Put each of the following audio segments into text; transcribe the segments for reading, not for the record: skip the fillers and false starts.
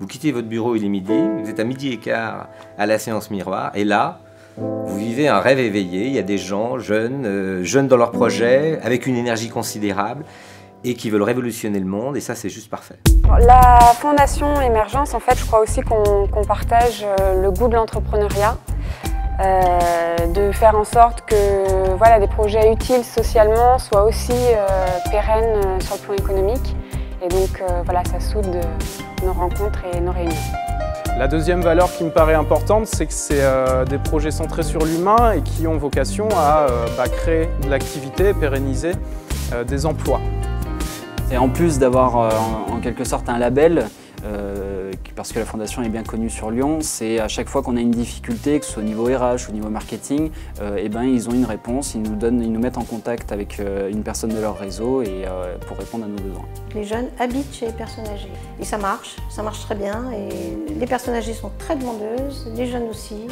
Vous quittez votre bureau, il est midi, vous êtes à 12h15 à la séance miroir, et là, vous vivez un rêve éveillé. Il y a des gens jeunes dans leur projet, avec une énergie considérable, et qui veulent révolutionner le monde, et ça, c'est juste parfait. La Fondation Émergence, en fait, je crois aussi qu'on partage le goût de l'entrepreneuriat, de faire en sorte que voilà, des projets utiles socialement soient aussi pérennes sur le plan économique. Et donc, voilà, ça soude nos rencontres et nos réunions. La deuxième valeur qui me paraît importante, c'est que c'est des projets centrés sur l'humain et qui ont vocation à créer de l'activité et pérenniser des emplois. Et en plus d'avoir en quelque sorte un label, parce que la Fondation est bien connue sur Lyon, c'est à chaque fois qu'on a une difficulté, que ce soit au niveau RH ou au niveau marketing, ils ont une réponse, ils nous mettent en contact avec une personne de leur réseau pour répondre à nos besoins. Les jeunes habitent chez les personnes âgées et ça marche très bien. Et les personnes âgées sont très demandeuses, les jeunes aussi.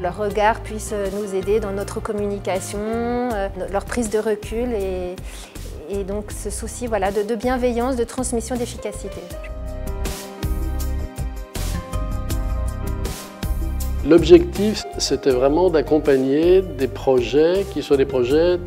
Leur regard puisse nous aider dans notre communication, leur prise de recul et donc ce souci voilà, de bienveillance, de transmission, d'efficacité. L'objectif, c'était vraiment d'accompagner des projets qui soient des projets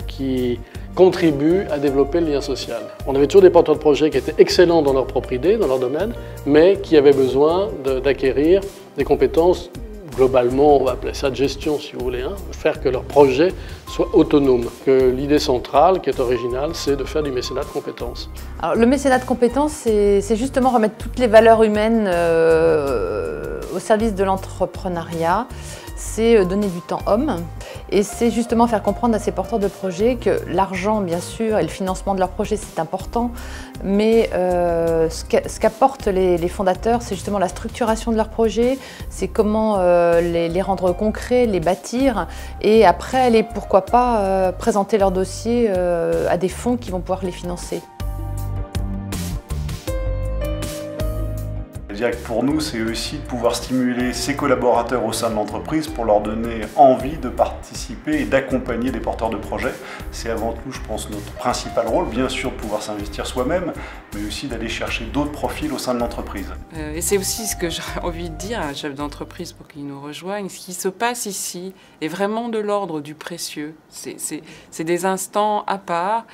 qui contribuent à développer le lien social. On avait toujours des porteurs de projets qui étaient excellents dans leur propre idée, dans leur domaine, mais qui avaient besoin d'acquérir des compétences, globalement, on va appeler ça de gestion si vous voulez, faire que leur projet soit autonome. Que l'idée centrale, qui est originale, c'est de faire du mécénat de compétences. Alors, le mécénat de compétences, c'est justement remettre toutes les valeurs humaines au service de l'entrepreneuriat. C'est donner du temps homme et c'est justement faire comprendre à ces porteurs de projets que l'argent, bien sûr, et le financement de leur projet, c'est important, mais ce qu'apportent les fondateurs, c'est justement la structuration de leur projet, c'est comment les rendre concrets, les bâtir et après, pourquoi pas, présenter leur dossier à des fonds qui vont pouvoir les financer. Je dirais que pour nous, c'est aussi de pouvoir stimuler ses collaborateurs au sein de l'entreprise pour leur donner envie de participer et d'accompagner des porteurs de projets. C'est avant tout, je pense, notre principal rôle, bien sûr, de pouvoir s'investir soi-même, mais aussi d'aller chercher d'autres profils au sein de l'entreprise. Et c'est aussi ce que j'ai envie de dire à un chef d'entreprise pour qu'il nous rejoigne. Ce qui se passe ici est vraiment de l'ordre du précieux. C'est des instants à part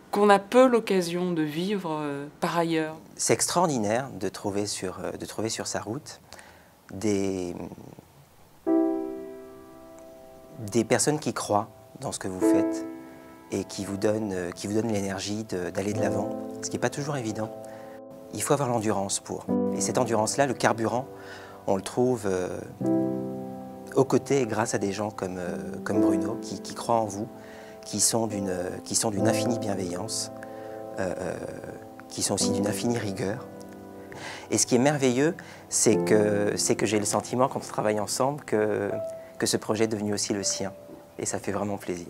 qu'on a peu l'occasion de vivre par ailleurs. C'est extraordinaire de trouver sur sa route des personnes qui croient dans ce que vous faites et qui vous donnent l'énergie d'aller de l'avant, ce qui n'est pas toujours évident. Il faut avoir l'endurance pour. Et cette endurance-là, le carburant, on le trouve aux côtés et grâce à des gens comme Bruno qui croient en vous, qui sont d'une infinie bienveillance, qui sont aussi d'une infinie rigueur. Et ce qui est merveilleux, c'est que j'ai le sentiment, quand on travaille ensemble, que ce projet est devenu aussi le sien. Et ça fait vraiment plaisir.